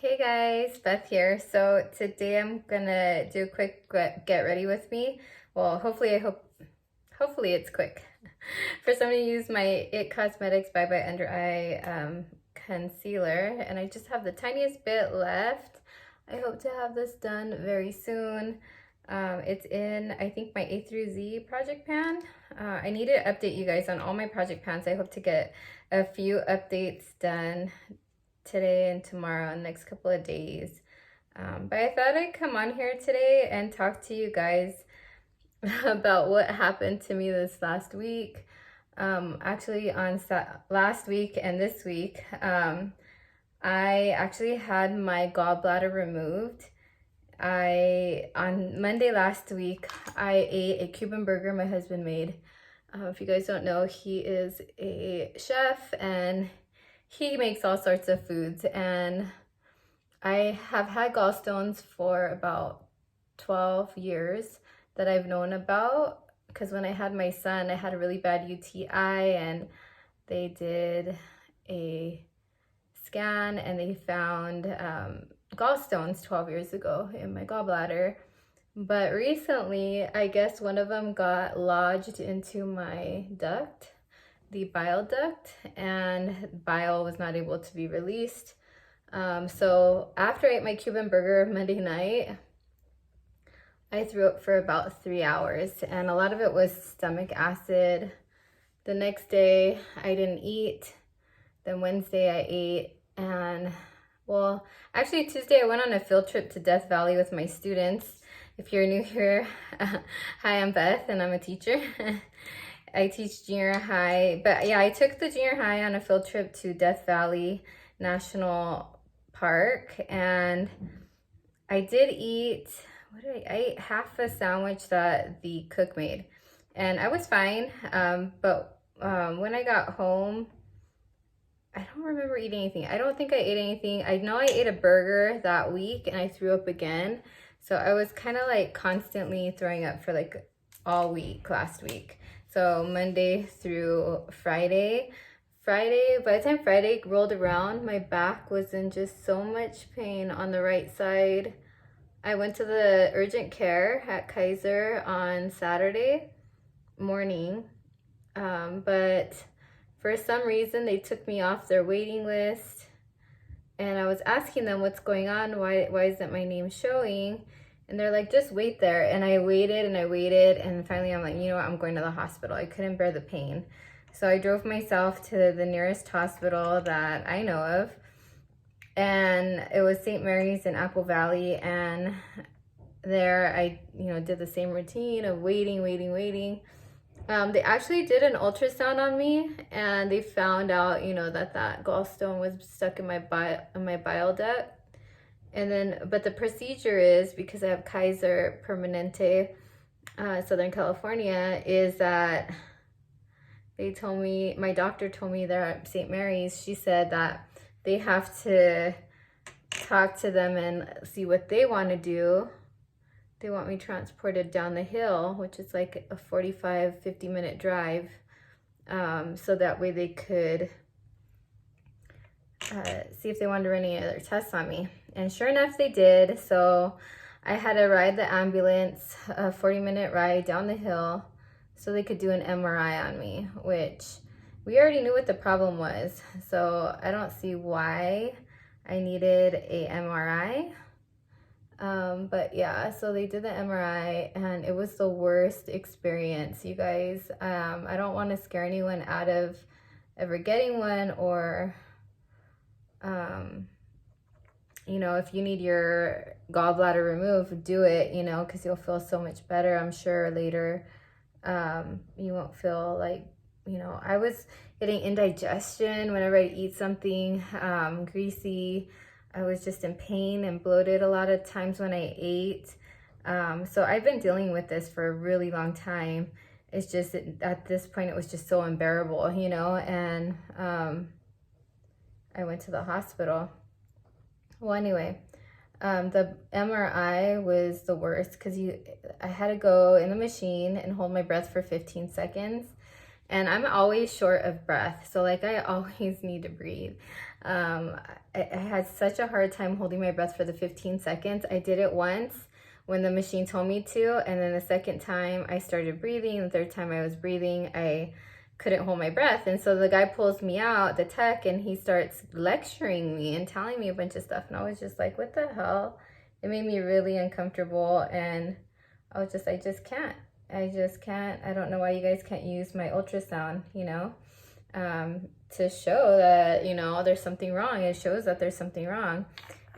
Hey guys, Beth here. So today I'm gonna do a quick get ready with me. Well, hopefully it's quick. First, I'm gonna use my It Cosmetics Bye Bye Under Eye concealer, and I just have the tiniest bit left. I hope to have this done very soon. It's in, I think, my A through Z project pan. I need to update you guys on all my project pans. I hope to get a few updates done today and tomorrow and next couple of days. But I thought I'd come on here today and talk to you guys about what happened to me this last week. Actually, on last week and this week, I actually had my gallbladder removed. On Monday last week, I ate a Cuban burger my husband made. If you guys don't know, he is a chef and he makes all sorts of foods, and I have had gallstones for about 12 years that I've known about, because when I had my son, I had a really bad UTI and they did a scan and they found gallstones 12 years ago in my gallbladder. But recently, I guess one of them got lodged into my duct, the bile duct, and bile was not able to be released. So after I ate my Cuban burger Monday night, I threw up for about 3 hours, and a lot of it was stomach acid. The next day I didn't eat. Then Wednesday I ate, and well, actually Tuesday I went on a field trip to Death Valley with my students. If you're new here, hi, I'm Beth and I'm a teacher. I teach junior high, but yeah, I took the junior high on a field trip to Death Valley National Park, and I did eat, I ate half a sandwich that the cook made, and I was fine, but when I got home, I don't remember eating anything. I don't think I ate anything. I know I ate a burger that week and I threw up again, so I was kind of like constantly throwing up for like all week last week. So Monday through Friday. By the time Friday rolled around, my back was in just so much pain on the right side. I went to the urgent care at Kaiser on Saturday morning, but for some reason they took me off their waiting list, and I was asking them what's going on, why isn't my name showing? And they're like, just wait there. And I waited and I waited, and finally I'm like, you know what, I'm going to the hospital. I couldn't bear the pain. So I drove myself to the nearest hospital that I know of, and it was St. Mary's in Apple Valley. And there I, did the same routine of waiting. They actually did an ultrasound on me, and they found out, that gallstone was stuck in my bile duct. And then, but the procedure is, because I have Kaiser Permanente, Southern California, is that my doctor told me there at St. Mary's, she said that they have to talk to them and see what they want to do. They want me transported down the hill, which is like a 45-50 minute drive, so that way they could see if they wanted to run any other tests on me. And sure enough, they did. So I had to ride the ambulance, a 40-minute ride down the hill, so they could do an MRI on me, which we already knew what the problem was. So I don't see why I needed a MRI. But yeah, so they did the MRI, and it was the worst experience, you guys. I don't want to scare anyone out of ever getting one, or if you need your gallbladder removed, do it, because you'll feel so much better, I'm sure, later. You won't feel like, I was getting indigestion whenever I eat something greasy. I was just in pain and bloated a lot of times when I ate. So I've been dealing with this for a really long time. It's just, at this point, it was just so unbearable, and I went to the hospital. Well, anyway, the MRI was the worst, because I had to go in the machine and hold my breath for 15 seconds. and I'm always short of breath. So like I always need to breathe. I had such a hard time holding my breath for the 15 seconds. I did it once when the machine told me to, and then the second time I started breathing, the third time I was breathing, I couldn't hold my breath. And so the guy pulls me out, the tech, and he starts lecturing me and telling me a bunch of stuff. And I was just like, what the hell? It made me really uncomfortable. And I just can't. I don't know why you guys can't use my ultrasound, you know, to show that, you know, there's something wrong. It shows that there's something wrong.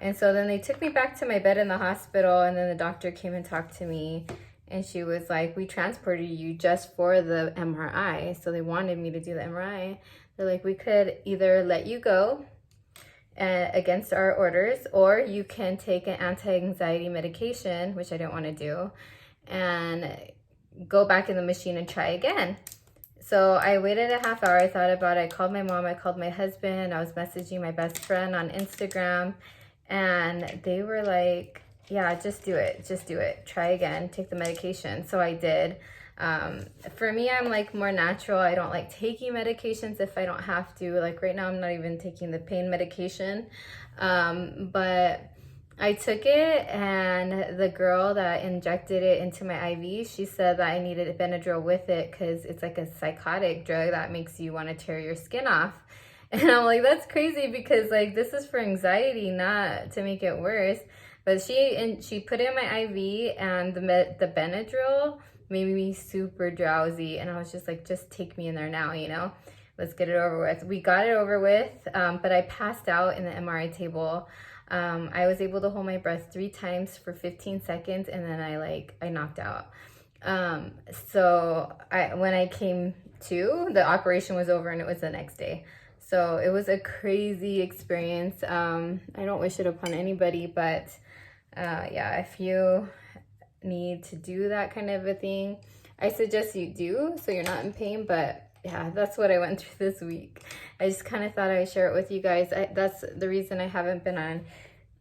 And so then they took me back to my bed in the hospital, and then the doctor came and talked to me, and she was like, we transported you just for the MRI. So they wanted me to do the MRI. They're like, we could either let you go against our orders, or you can take an anti-anxiety medication, which I don't want to do, and go back in the machine and try again. So I waited a half hour. I thought about it. I called my mom. I called my husband. I was messaging my best friend on Instagram. And they were like, yeah, just do it. Just do it. Try again. Take the medication. So I did. For me, I'm like more natural. I don't like taking medications if I don't have to. Like right now, I'm not even taking the pain medication. But I took it, and the girl that injected it into my IV, she said that I needed Benadryl with it because it's like a psychotic drug that makes you want to tear your skin off. And I'm like, that's crazy, because like this is for anxiety, not to make it worse. But she put it in my IV, and the Benadryl made me super drowsy. And I was just like, just take me in there now, you know? Let's get it over with. We got it over with, but I passed out in the MRI table. I was able to hold my breath 3 times for 15 seconds, and then I knocked out. So when I came to, the operation was over, and it was the next day. So it was a crazy experience. I don't wish it upon anybody, but yeah, if you need to do that kind of a thing, I suggest you do, so you're not in pain. But yeah, that's what I went through this week. I just kind of thought I'd share it with you guys. That's the reason I haven't been on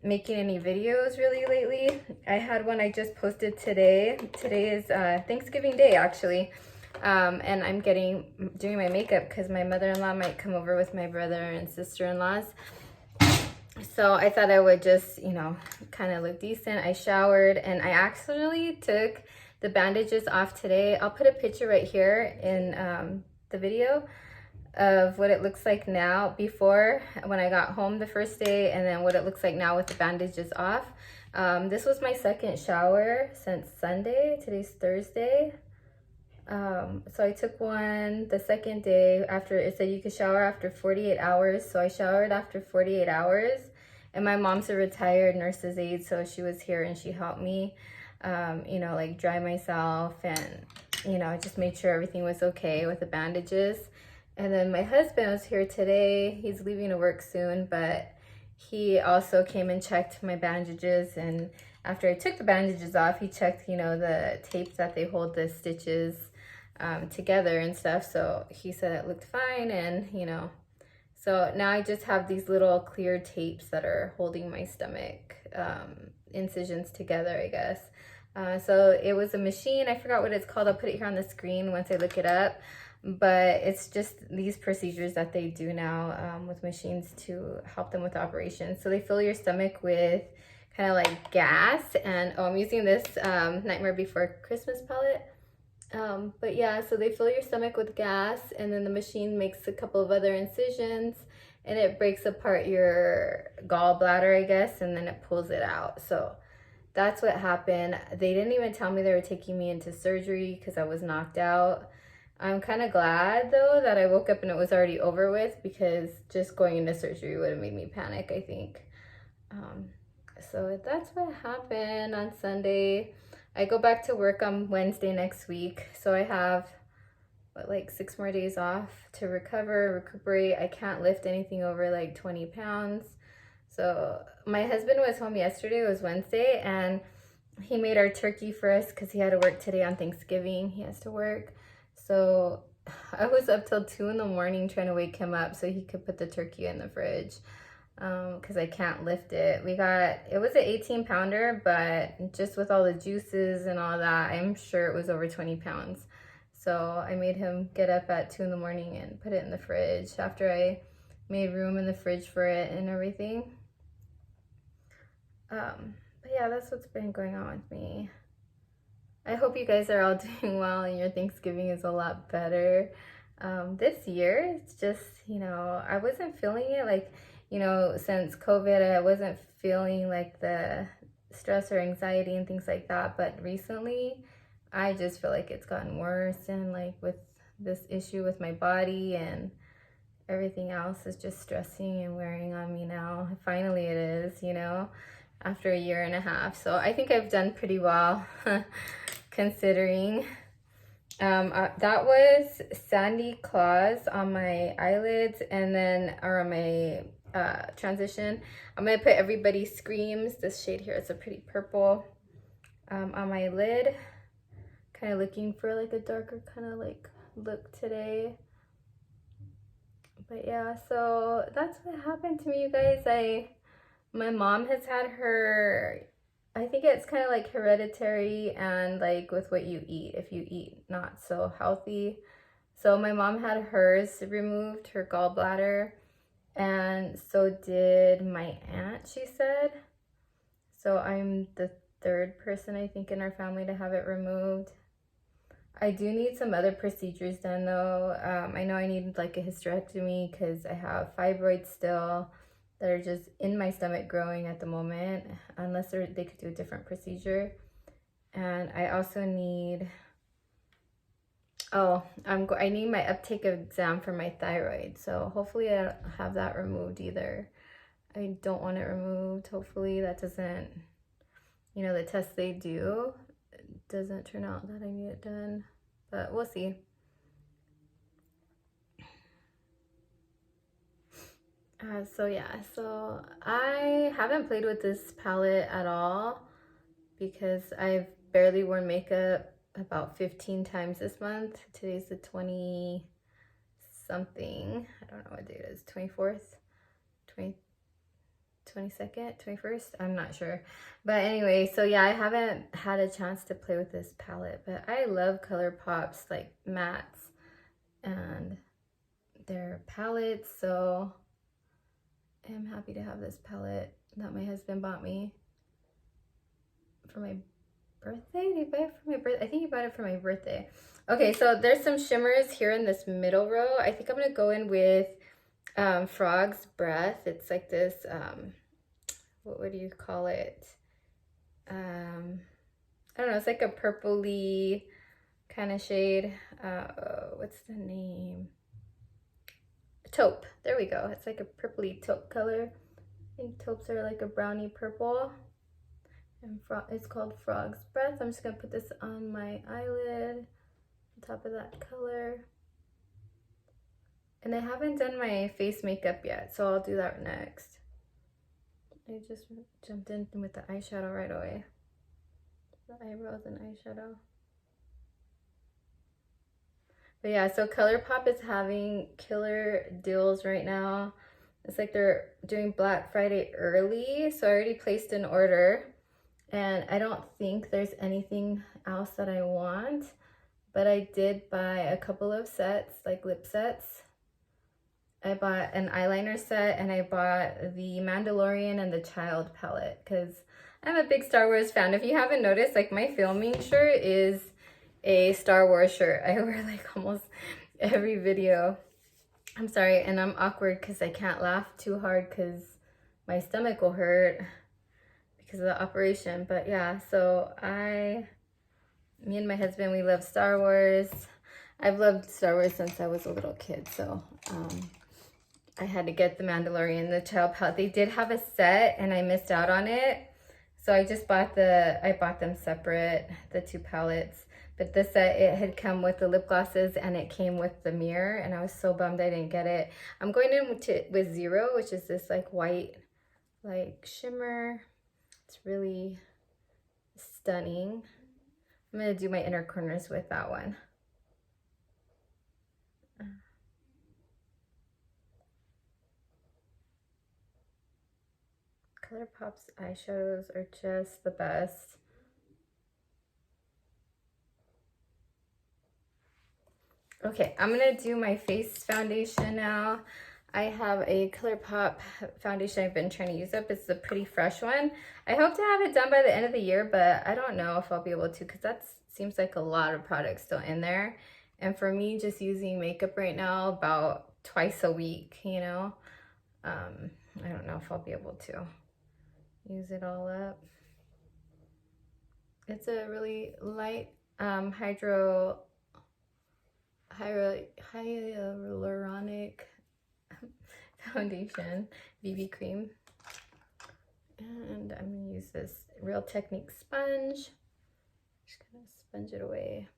making any videos really lately. I had one I just posted today. Today is Thanksgiving Day, actually. And I'm doing my makeup because my mother-in-law might come over with my brother and sister-in-laws. So I thought I would just, you know, kind of look decent. I showered, and I actually took the bandages off today. I'll put a picture right here in the video of what it looks like now, before when I got home the first day, and then what it looks like now with the bandages off. This was my second shower since Sunday. Today's Thursday. So I took one the second day after it said you could shower after 48 hours. So I showered after 48 hours, and my mom's a retired nurse's aide, so she was here and she helped me, you know, like dry myself, and, you know, just made sure everything was okay with the bandages. And then my husband was here today. He's leaving to work soon, but he also came and checked my bandages, and after I took the bandages off, he checked, you know, the tapes that they hold the stitches together and stuff. So he said it looked fine, and, you know, so now I just have these little clear tapes that are holding my stomach incisions together, I guess. So it was a machine. I forgot what it's called. I'll put it here on the screen once I look it up. But it's just these procedures that they do now with machines to help them with operations. So they fill your stomach with kind of like gas, and I'm using this Nightmare Before Christmas palette. But yeah, so they fill your stomach with gas, and then the machine makes a couple of other incisions, and it breaks apart your gall bladder, I guess, and then it pulls it out. So that's what happened. They didn't even tell me they were taking me into surgery because I was knocked out. I'm kind of glad, though, that I woke up and it was already over with, because just going into surgery would have made me panic, I think. So that's what happened on Sunday. I go back to work on Wednesday next week. So I have, what, like 6 more days off to recuperate. I can't lift anything over like 20 pounds. So my husband was home yesterday. It was Wednesday, and he made our turkey for us because he had to work today on Thanksgiving. He has to work. So I was up till 2 in the morning trying to wake him up so he could put the turkey in the fridge, because I can't lift it. It was an 18-pounder, but just with all the juices and all that, I'm sure it was over 20 pounds. So I made him get up at 2 in the morning and put it in the fridge after I made room in the fridge for it and everything. But yeah, that's what's been going on with me. I hope you guys are all doing well and your Thanksgiving is a lot better. This year, it's just, you know, I wasn't feeling it. Like, you know, since COVID, I wasn't feeling like the stress or anxiety and things like that. But recently, I just feel like it's gotten worse. And like with this issue with my body and everything else is just stressing and wearing on me now. Finally, it is, you know, after a year and a half. So I think I've done pretty well considering. That was Sandy Claus on my eyelids, and then or on my transition. I'm gonna put Everybody Screams, this shade here, it's a pretty purple, on my lid. Kind of looking for like a darker kind of like look today. But yeah, so that's what happened to me, you guys. My mom has had her, I think it's kind of like hereditary and like with what you eat, if you eat not so healthy. So my mom had hers removed, her gallbladder, and so did my aunt, she said. So I'm the third person, I think, in our family to have it removed. I do need some other procedures done though. I know I need like a hysterectomy because I have fibroids still that are just in my stomach growing at the moment, unless they could do a different procedure. And I also need, I need my uptake exam for my thyroid. So hopefully I don't have that removed either. I don't want it removed. Hopefully that doesn't, you know, the test they do doesn't turn out that I need it done, but we'll see. So yeah, so I haven't played with this palette at all because I've barely worn makeup about 15 times this month. Today's the 20 something. I don't know what day it is. 24th, 22nd, 21st. I'm not sure. But anyway, so yeah, I haven't had a chance to play with this palette, but I love ColourPop's like mattes and their palettes. So I'm happy to have this palette that my husband bought me for my birthday. Did he buy it for my birthday? I think he bought it for my birthday. Okay, so there's some shimmers here in this middle row. I think I'm gonna go in with Frog's Breath. It's like this, what would you call it? I don't know, it's like a purpley kind of shade. What's the name? Taupe. There we go. It's like a purpley taupe color. I think taupes are like a brownie purple. And it's called Frog's Breath. I'm just gonna put this on my eyelid on top of that color. And I haven't done my face makeup yet, so I'll do that next. I just jumped in with the eyeshadow right away. The eyebrows and eyeshadow. But yeah, so ColourPop is having killer deals right now. It's like they're doing Black Friday early, so I already placed an order. And I don't think there's anything else that I want, but I did buy a couple of sets, like lip sets. I bought an eyeliner set and I bought the Mandalorian and the Child palette because I'm a big Star Wars fan. If you haven't noticed, like my filming shirt is a Star Wars shirt. I wear like almost every video. I'm sorry, and I'm awkward because I can't laugh too hard because my stomach will hurt because of the operation. But yeah, so me and my husband, we love Star Wars. I've loved Star Wars since I was a little kid, so I had to get the Mandalorian, the Child palette. They did have a set and I missed out on it. So I just bought I bought them separate, the two palettes. But this set, it had come with the lip glosses and it came with the mirror, and I was so bummed I didn't get it. I'm going in with Zero, which is this like white, like shimmer. It's really stunning. I'm gonna do my inner corners with that one. ColourPop's eyeshadows are just the best. Okay, I'm gonna do my face foundation now. I have a ColourPop foundation I've been trying to use up. It's a pretty fresh one. I hope to have it done by the end of the year, but I don't know if I'll be able to because that seems like a lot of products still in there. And for me, just using makeup right now about twice a week, you know, I don't know if I'll be able to use it all up. It's a really light hyaluronic foundation BB cream, and I'm gonna use this Real Technique sponge. Just gonna sponge it away.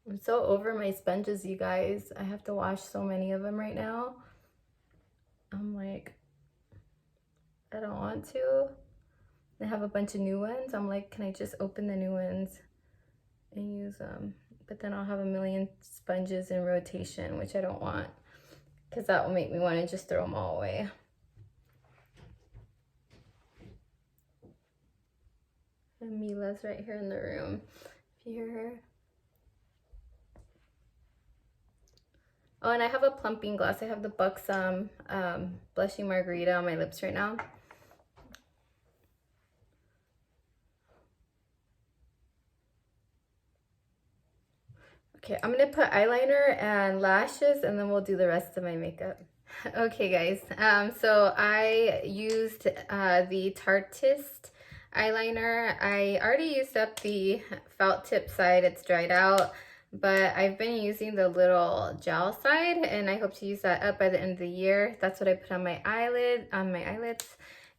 I'm so over my sponges, you guys. I have to wash so many of them right now. I'm like, I don't want to. I have a bunch of new ones. I'm like, can I just open the new ones and use them? But then I'll have a million sponges in rotation, which I don't want, because that will make me want to just throw them all away. And Mila's right here in the room. If you hear her. Oh, and I have a plumping gloss. I have the Buxom Blushing Margarita on my lips right now. Okay, I'm gonna put eyeliner and lashes, and then we'll do the rest of my makeup. Okay, guys. So I used the Tartist eyeliner. I already used up the felt tip side. It's dried out, but I've been using the little gel side, and I hope to use that up by the end of the year. That's what I put on my eyelids.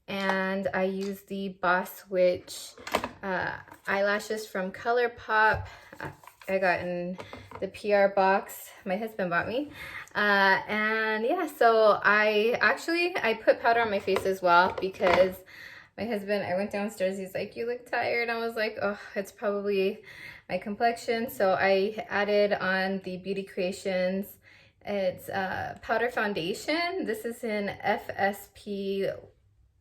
And I used the Boss Witch eyelashes from ColourPop. I got in the PR box my husband bought me. And yeah, so I put powder on my face as well because my husband, I went downstairs, he's like, you look tired. I was like, oh, it's probably my complexion. So I added on the Beauty Creations. It's powder foundation. This is in FSP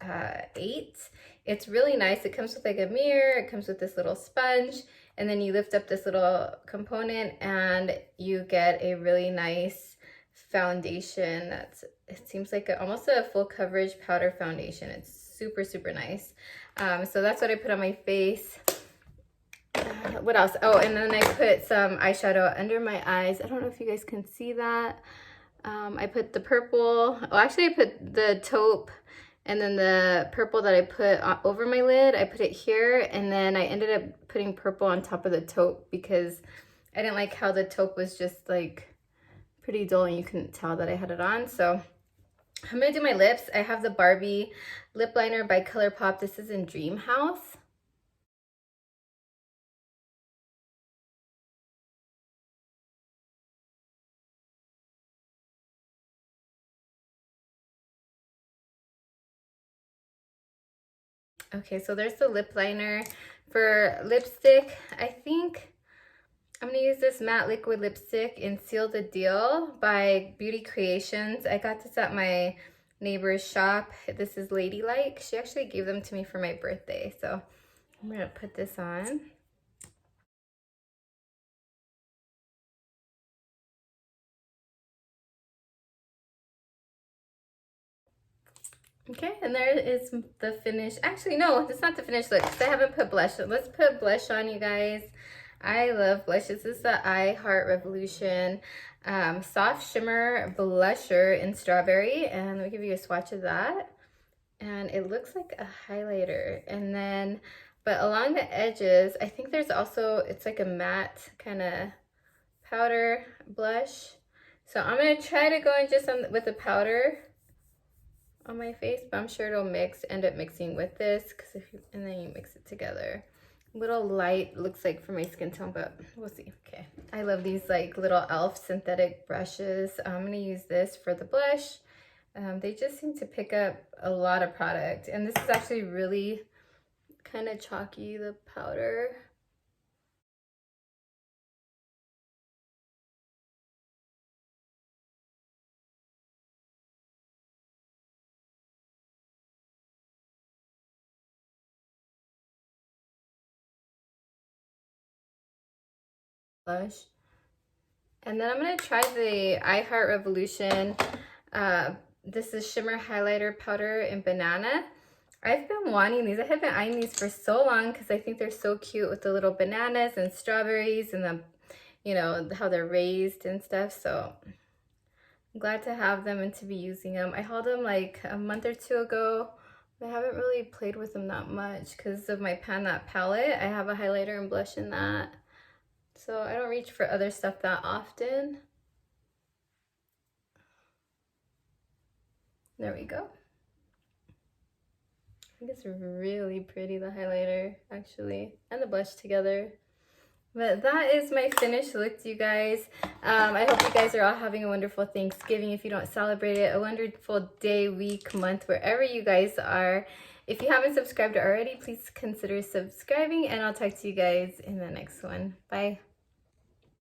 8. It's really nice. It comes with like a mirror. It comes with this little sponge. And then you lift up this little component and you get a really nice foundation. It seems like almost a full coverage powder foundation. It's super, super nice. So that's what I put on my face. What else? Oh, and then I put some eyeshadow under my eyes. I don't know if you guys can see that. I put the purple. Oh, actually, I put the taupe. And then the purple that I put over my lid, I put it here. And then I ended up putting purple on top of the taupe because I didn't like how the taupe was just like pretty dull and you couldn't tell that I had it on. So I'm gonna do my lips. I have the Barbie lip liner by ColourPop. This is in Dream House. Okay, so there's the lip liner. For lipstick, I think I'm gonna use this matte liquid lipstick in Seal the Deal by Beauty Creations. I got this at my neighbor's shop. This is Ladylike. She actually gave them to me for my birthday. So I'm gonna put this on. Okay, and there is the finish. Actually, no, it's not the finished look because I haven't put blush. Let's put blush on, you guys. I love blush. This is the I Heart Revolution Soft Shimmer Blusher in Strawberry. And let me give you a swatch of that. And it looks like a highlighter. And then, but along the edges, I think there's also, it's like a matte kind of powder blush. So I'm going to try to go in just with the powder on my face, but I'm sure it'll end up mixing with this, and then you mix it together. A little light looks like for my skin tone, but we'll see. Okay, I love these like little e.l.f. synthetic brushes. I'm gonna use this for the blush. They just seem to pick up a lot of product, and this is actually really kind of chalky, the powder. Blush. And then I'm going to try the I Heart Revolution. This is Shimmer Highlighter Powder in Banana. I've been wanting these. I have been eyeing these for so long because I think they're so cute with the little bananas and strawberries and the, you know, how they're raised and stuff. So I'm glad to have them and to be using them. I hauled them like a month or two ago. I haven't really played with them that much because of my Pan That palette. I have a highlighter and blush in that. So I don't reach for other stuff that often. There we go. I think it's really pretty, the highlighter, actually, and the blush together. But that is my finished look, you guys. I hope you guys are all having a wonderful Thanksgiving. If you don't celebrate it, a wonderful day, week, month, wherever you guys are. If you haven't subscribed already, please consider subscribing, and I'll talk to you guys in the next one. Bye.